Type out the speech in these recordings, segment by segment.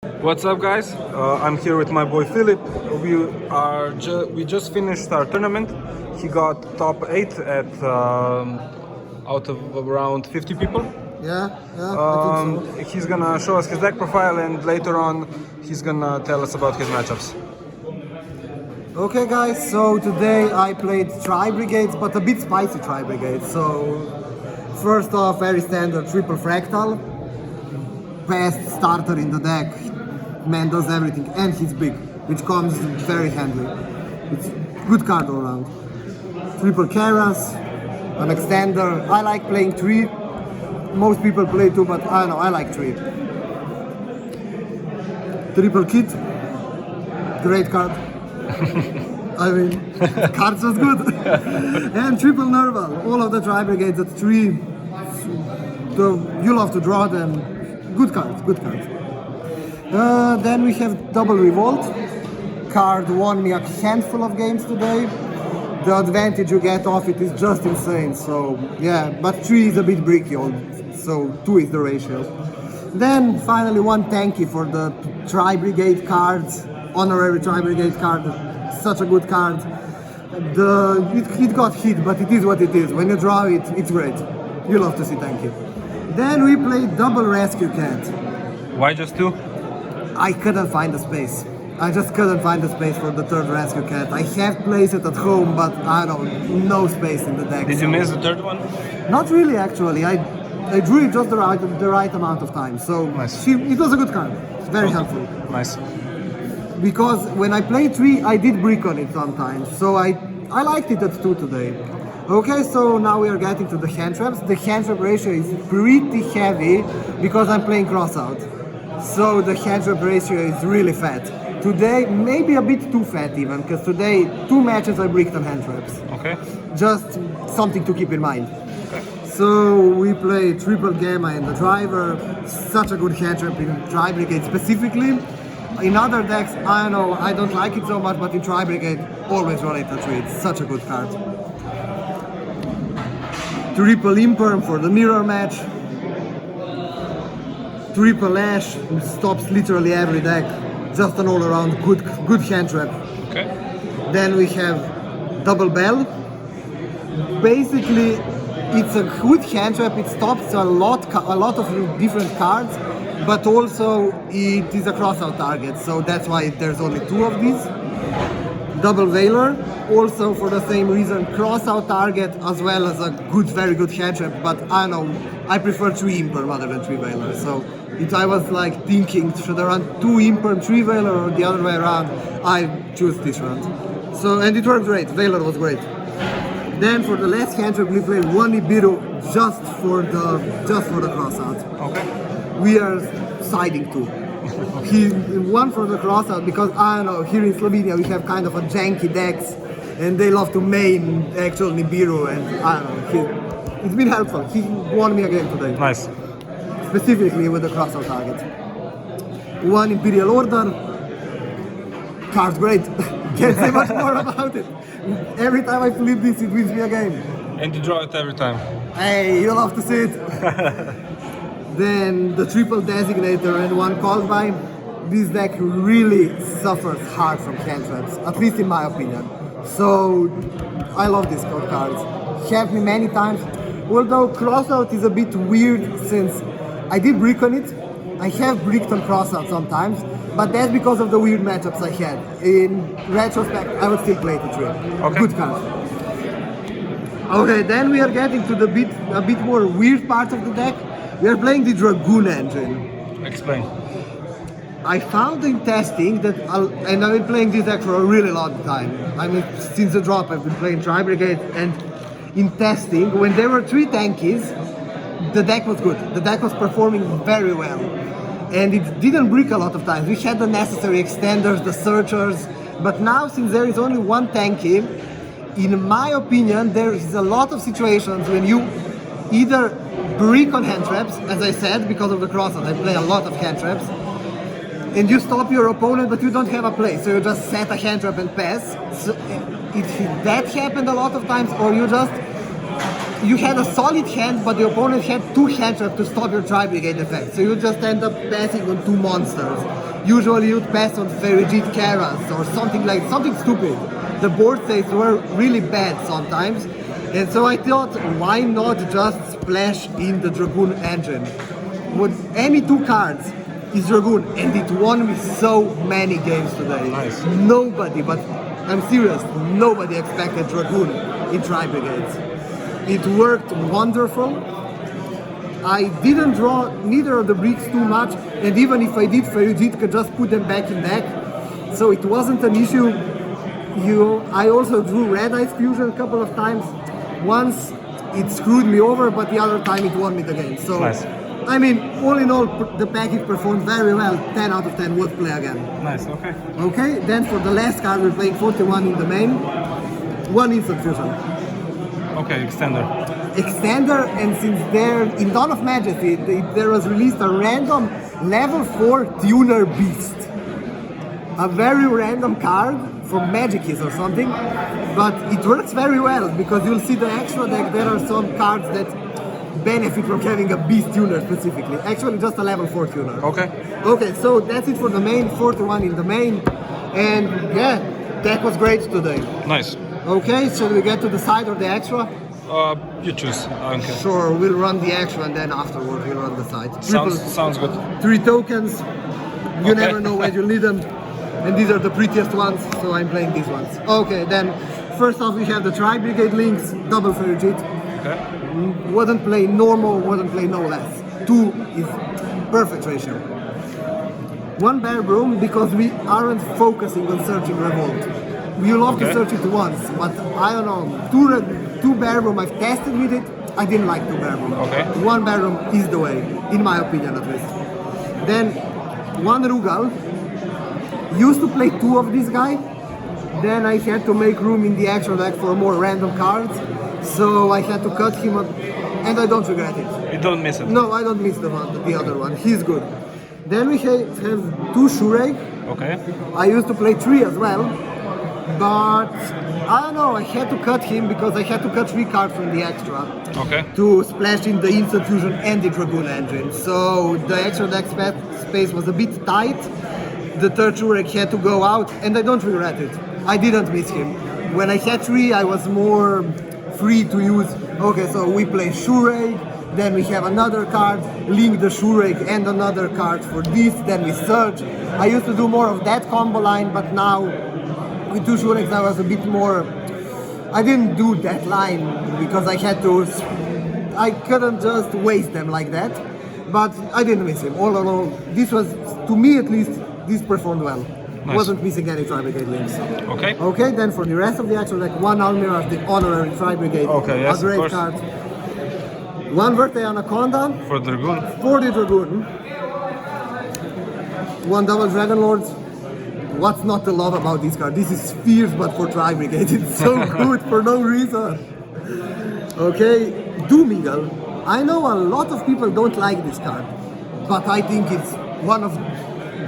What's up, guys? I'm here with my boy Filip. We just finished our tournament. He got top 8 at out of around 50 people. Yeah, I think so. He's gonna show us his deck profile, and later on he's gonna tell us about his matchups. Okay, guys, so today I played tri-brigades, but a bit spicy tri-brigades. So, first off, very standard triple fractal. Best starter in the deck. Man does everything, and he's big, which comes very handy. It's good card all around. Triple Karas, an extender. I like playing 3. Most people play 2, but I don't know, I like 3. Triple Kit, great card. I mean, cards was good. And triple Nerval, all of the tri-brigades at 3. You love to draw them. Good cards, good cards. Then we have double Revolt. Card won me a handful of games today. The advantage you get off it is just insane. So yeah, but 3 is a bit bricky, so 2 is the ratio. Then finally one tanky for the tri-brigade cards, honorary tri-brigade card. Such a good card. It got hit, but it is what it is. When you draw it, it's great. You love to see tanky. Then we played double Rescue Cat. Why just 2? I couldn't find the space. I just couldn't find the space for the third Rescue Cat. I have placed it at home, but I don't, no space in the deck. Did you miss the third one? Not really, actually. I drew it just the right amount of time. So nice. It was a good card. It's very helpful. Nice. Because when I played 3, I did brick on it sometimes. So I liked it at 2 today. Okay, so now we are getting to the hand traps. The hand trap ratio is pretty heavy because I'm playing crossout. So the hand trap ratio is really fat. Today, maybe a bit too fat even, because today 2 matches I bricked on hand traps. Okay. Just something to keep in mind. Okay. So we play triple Gamma in the driver. Such a good hand trap in tri-brigade specifically. In other decks, I know I don't like it so much, but in tri-brigade, always run it at 3. It's such a good card. Triple Imperm for the mirror match. Triple Ash stops literally every deck. Just an all-around good hand trap. Okay. Then we have double Bell. Basically, it's a good hand trap. It stops a lot of different cards, but also it is a crossout target. So that's why there's only 2 of these. Double Veiler, also for the same reason, crossout target as well as a very good hand trap. But I don't know, I prefer 3 Imperm rather than 3 Veiler. So if I was like thinking, should I run 2 Imperm, 3 Veiler, or the other way around, I choose this round. So, and it worked great, Veiler was great. Then for the last hand trap, we play 1 Nibiru just for the crossout. Okay. We are siding 2. He won for the crossout because I don't know, here in Slovenia we have kind of a janky decks and they love to main actual Nibiru, and I don't know, it's been helpful. He won me a game today. Nice. Specifically with the crossout target. 1 Imperial Order. Card's great. Can't say much more about it. Every time I flip this, it wins me a game. And you draw it every time. Hey, you love to see it. Then the triple Designator and 1 Called By. This deck really suffers hard from hand traps, at least in my opinion. So I love these cards. Helped me many times. Although crossout is a bit weird since I did brick on it. I have bricked on crossout sometimes, but that's because of the weird matchups I had. In retrospect, I would still play it 3. Okay. Good card. Okay, then we are getting to the a bit more weird part of the deck. We are playing the Dragoon engine. Explain. I found in testing that, and I've been playing this deck for a really long time. I mean, since the drop I've been playing tri-brigade, and in testing, when there were 3 tankies, the deck was good. The deck was performing very well. And it didn't brick a lot of times. We had the necessary extenders, the searchers, but now since there is only 1 tanky, in my opinion, there is a lot of situations when you either brick on hand traps, as I said, because of the crossout. I play a lot of hand traps, and you stop your opponent, but you don't have a play, so you just set a hand trap and pass. So that happened a lot of times, or you had a solid hand, but the opponent had 2 hand traps to stop your tri-brigade effect, so you just end up passing on 2 monsters. Usually you'd pass on Ferrigid Karas or something stupid. The board states were really bad sometimes, and so I thought, why not just splash in the Dragoon engine? With any two cards is Dragoon, and it won me so many games today. Nice. Nobody, but I'm serious, nobody expected Dragoon in tri-brigades. It worked wonderful. I didn't draw neither of the bricks too much, and even if I did, Ferrigid could just put them back in deck, so it wasn't an issue. I also drew Red Eyes Fusion a couple of times. Once it screwed me over, but the other time it won me the game. So, nice. I mean, all in all, the package performed very well. 10 out of 10 would play again. Nice, okay. Okay, then for the last card, we're playing 41 in the main. One instant fusion. Okay, extender. Extender, and since there, in Dawn of Majesty, there was released a random level 4 Tuner Beast. A very random card from Magic Keys or something, but it works very well because you'll see the extra deck, there are some cards that benefit from having a Beast Tuner specifically. Actually, just a level 4 Tuner. Okay. Okay, so that's it for the main, 41 in the main, and yeah, deck was great today. Nice. Okay, shall we get to the side or the extra? You choose. I don't care. Sure, we'll run the extra and then afterward we'll run the side. Sounds good. 3 tokens, you Okay. never know when you'll need them. And these are the prettiest ones, so I'm playing these ones. Okay, then first off we have the tri-brigade links, double Ferrigid. Okay. Wouldn't play normal, wouldn't play no less. 2 is perfect ratio. 1 Bear Broom because we aren't focusing on searching Revolt. We love to search it once, but I don't know. 2 Bear Broom, I've tested with it, I didn't like 2 Bear Broom. Okay. 1 Bear Broom is the way, in my opinion at least. Then 1 Rugal. Used to play 2 of this guy, then I had to make room in the extra deck for more random cards, so I had to cut him, and I don't regret it. You don't miss it. No, I don't miss the other one, he's good. Then we have 2 Shurei. Okay. I used to play 3 as well, but I don't know, I had to cut him because I had to cut 3 cards from the extra. Okay. To splash in the instant fusion and the Dragoon engine, so the extra deck space was a bit tight. The third Shurei had to go out, and I don't regret it. I didn't miss him. When I had 3, I was more free to use. Okay, so we play Shurei, then we have another card, link the Shurei and another card for this, then we search. I used to do more of that combo line, but now with 2 Shureiks I was a bit more. I didn't do that line because I had to. I couldn't just waste them like that, but I didn't miss him. All in all, this was, to me at least, this performed well. Nice. Wasn't missing any tri-brigade links. Okay. Okay, then for the rest of the action, like 1 Almirage, the honorary tri-brigade. Okay, yes, a great of course. card. 1 Birthday Anaconda For Dragoon. for the Dragoon. 1 double Dragon Lord. What's not to love about this card? This is fierce, but for tri-brigade. It's so good for no reason. Okay, Doom Eagle. I know a lot of people don't like this card, but I think it's one of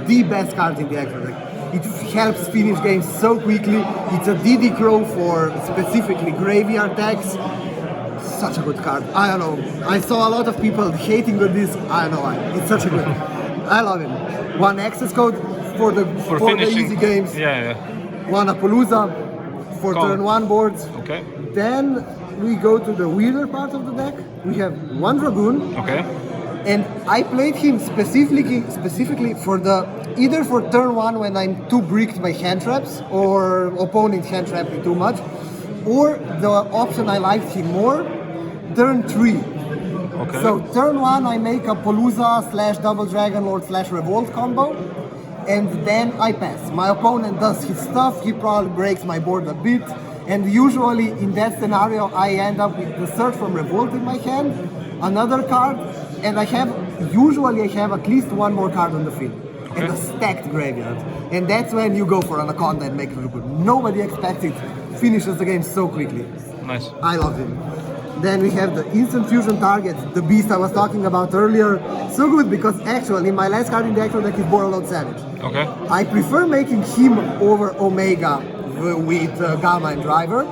the best cards in the extra deck. It helps finish games so quickly. It's a DD Crow for specifically graveyard decks. Such a good card. I don't know. I saw a lot of people hating on this. I don't know why. It's such a good. I love him. 1 access code for the finishing. easy games. Yeah. 1 Appaloosa for Come. turn 1 boards. Okay. Then we go to the weirder part of the deck. We have 1 Dragoon. Okay. And I played him specifically for either for turn 1 when I'm too bricked by hand traps or opponent hand trapped me too much, or the option I liked him more, turn 3. Okay. So turn 1 I make a Palooza / double Dragon Lord / Revolt combo, and then I pass. My opponent does his stuff, he probably breaks my board a bit, and usually in that scenario I end up with the Search from Revolt in my hand, another card, and usually I have at least 1 more card on the field. Okay. And a stacked graveyard. And that's when you go for Anaconda and make it look good. Nobody expects it. Finishes the game so quickly. Nice. I love him. Then we have the instant fusion target, the beast I was talking about earlier. So good because actually my last card in the extra deck is Borderlord Savage. Okay. I prefer making him over Omega with Gamma and Driver.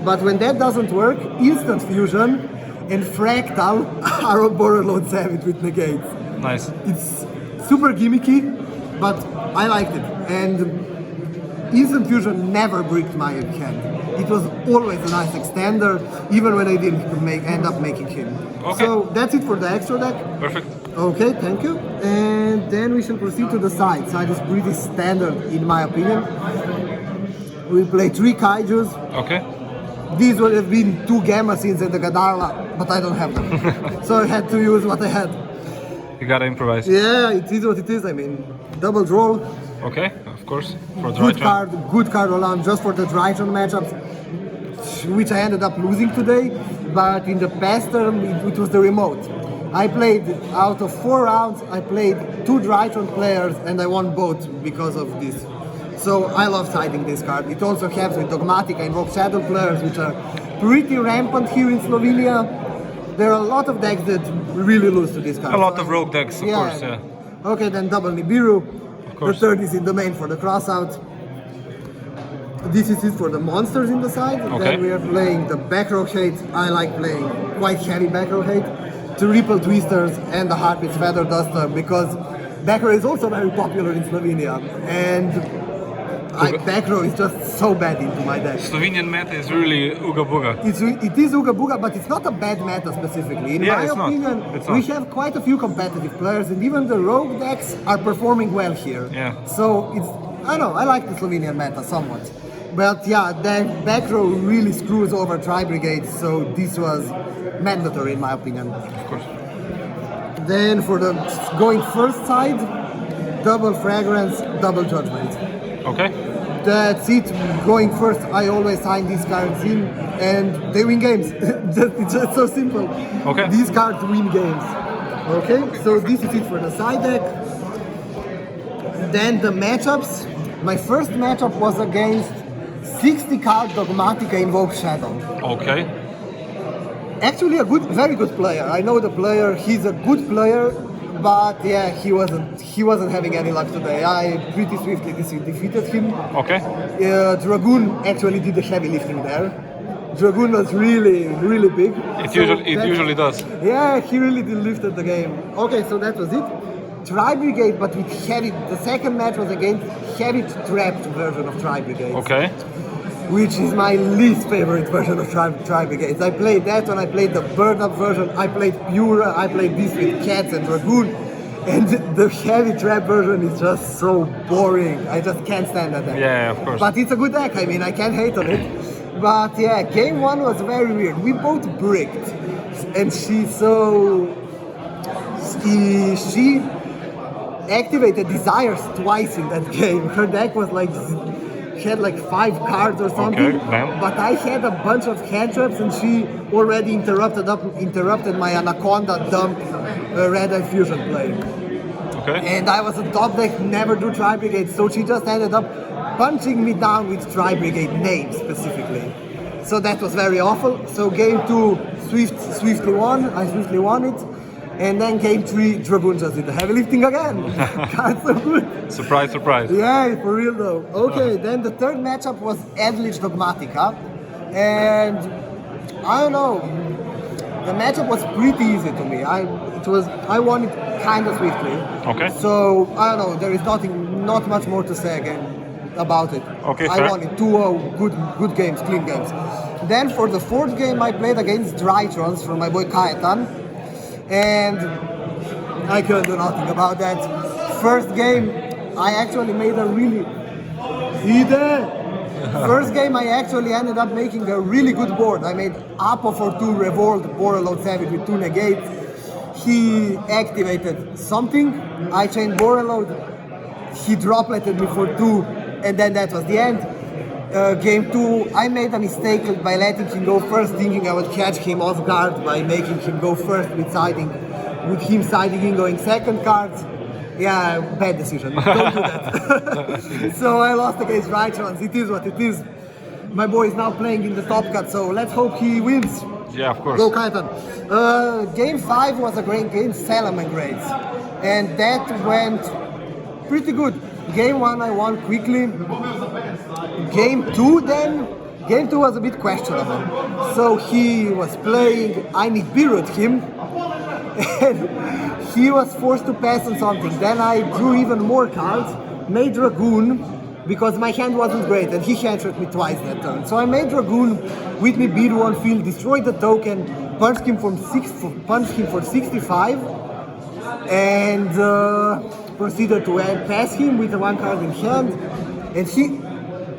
But when that doesn't work, instant fusion and Fractal are on Borderlord Savage with negates. Nice. It's super gimmicky, but I liked it. And instant fusion never bricked my hand. It was always a nice extender, even when I didn't end up making him. Okay. So that's it for the extra deck. Perfect. Okay, thank you. And then we shall proceed to the side. Side is pretty standard in my opinion. We play 3 kaijus. Okay. These would have been 2 gamma scenes and the Gadarla, but I don't have them. So I had to use what I had. You gotta improvise. Yeah, it is what it is. I mean, double draw. Okay, of course. For Good card around just for the Dragoon matchups, which I ended up losing today. But in the past term, it was the remote. I played out of 4 rounds. I played 2 Dragoon players, and I won both because of this. So I love siding this card. It also helps with Dogmatic and Rogue Shadow players, which are pretty rampant here in Slovenia. There are a lot of decks that really lose to this card. A lot of rogue decks, of course, yeah. Okay, then double Nibiru. Of course. The third is in the main for the crossout. This is it for the monsters in the side. Okay. Then we are playing the back row hate. I like playing quite heavy back row hate. Triple Twisters and the Heartbeat's Feather Duster because back row is also very popular in Slovenia. And back row is just so bad into my deck. Slovenian meta is really Uga Buga. It is Uga Buga, but it's not a bad meta specifically. In my opinion, we have quite a few competitive players, and even the rogue decks are performing well here. Yeah. So I know, I like the Slovenian meta somewhat. But yeah, then back row really screws over tri-brigade, so this was mandatory in my opinion. Of course. Then for the going first side, double fragrance, double judgment. Okay. That's it. Going first, I always sign these cards in, and they win games. It's just so simple. Okay. These cards win games. Okay, so this is it for the side deck. Then the matchups. My first matchup was against 60 card Dogmatica Invoke Shadow. Okay. Actually, a very good player. I know the player. He's a good player. But yeah, he wasn't having any luck today. I pretty swiftly defeated him. Okay. Dragoon actually did the heavy lifting there. Dragoon was really, really big. It usually does. Yeah, he really lifted the game. Okay, so that was it. Tri-brigade, but with heavy. The second match was against heavy trapped version of tri-brigade. Okay. Which is my least favorite version of tri-brigades. I played that one, I played the burn-up version, I played Pura, I played this with Cats and Dragoon, and the heavy trap version is just so boring. I just can't stand that deck. Yeah, of course. But it's a good deck, I mean, I can't hate on it. But yeah, game 1 was very weird. We both bricked, and she activated Desires twice in that game. Her deck was like... She had like 5 cards or something, but I had a bunch of hand traps and she already interrupted my Anaconda dump Red Eye Fusion play. Okay. And I was a top deck, never do tri-brigade, so she just ended up punching me down with tri-brigade name specifically. So that was very awful. So game 2, swiftly won. I swiftly won it. And then game 3, Dragoon just did the heavy lifting again. Cards so good. Surprise, surprise. Yeah, for real though. Okay, then the third matchup was Edlich Dogmatica. And I don't know, the matchup was pretty easy to me. I won it kind of swiftly. Okay. So I don't know, there is not much more to say again about it. Okay, I won it 2-0, good games, clean games. Then for the fourth game I played against Drytrons from my boy Kajetan. And I couldn't do nothing about that. First game, I actually made a really... First game, I actually ended up making a really good board. I made Apo for 2 Revolt, Borreload Savage with 2 negates. He activated something, I chained Borreload, he dropleted me for 2, and then that was the end. Game 2, I made a mistake by letting him go first, thinking I would catch him off guard by making him go first with him siding in going second cards. Yeah, bad decision. Don't do that. So I lost against Drytrons. It is what it is. My boy is now playing in the top cut, so let's hope he wins. Yeah, of course. Go Kajetan. Game 5 was a great game, Salaman grades. And that went pretty good. Game 1 I won quickly. Game 2 was a bit questionable. So he was playing, I Nibiru'd him, And he was forced to pass on something. Then I drew even more cards, made Dragoon, because my hand wasn't great, and he hand-shot me twice that turn. So I made Dragoon with Nibiru on field, destroyed the token, punched him for 65, and proceeded to pass him with the one card in hand. And he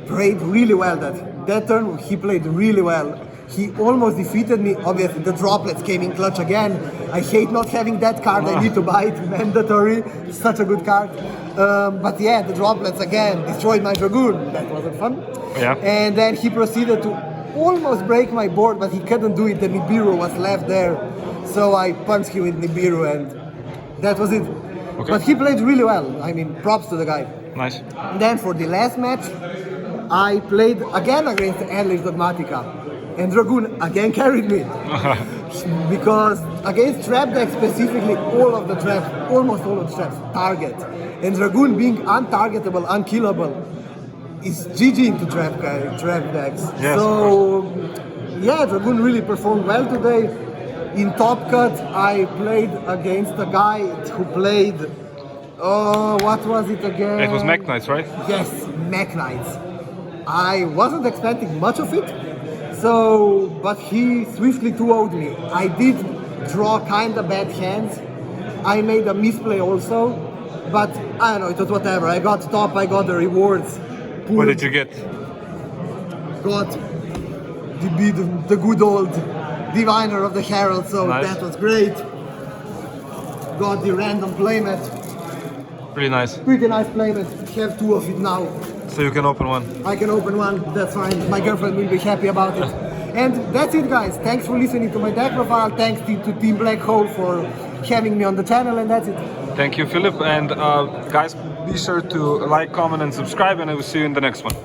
played really well that turn. He played really well. He almost defeated me. Obviously, the droplets came in clutch again. I hate not having that card. I need to buy it, mandatory. Such a good card. But yeah, the droplets again destroyed my Dragoon. That wasn't fun. Yeah. And then he proceeded to almost break my board, but he couldn't do it. The Nibiru was left there. So I punched him with Nibiru, and that was it. Okay. But he played really well. I mean, props to the guy. Nice. Then for the last match, I played again against Adler's Dogmatica, and Dragoon again carried me. Because against trap decks specifically, almost all of the traps target. And Dragoon being untargetable, unkillable, is GG into trap decks. Yes, so yeah, Dragoon really performed well today. In Top Cut, I played against a guy who played, what was it again? It was Mech Knights, right? Yes, Mech Knights. I wasn't expecting much of it, so, but he swiftly 2-0'd me. I did draw kinda bad hands. I made a misplay also, but I don't know, it was whatever. I got top, I got the rewards. What did you get? Got the good old Diviner of the Herald, so Nice. that was great. Got the random playmat. Pretty nice. Pretty nice playmat. Have 2 of it now. So you can open one. I can open one, that's fine. My girlfriend will be happy about it. And that's it, guys. Thanks for listening to my deck profile. Thanks to Team Black Hole for having me on the channel, and that's it. Thank you, Filip. And guys, be sure to like, comment, and subscribe, and I will see you in the next one.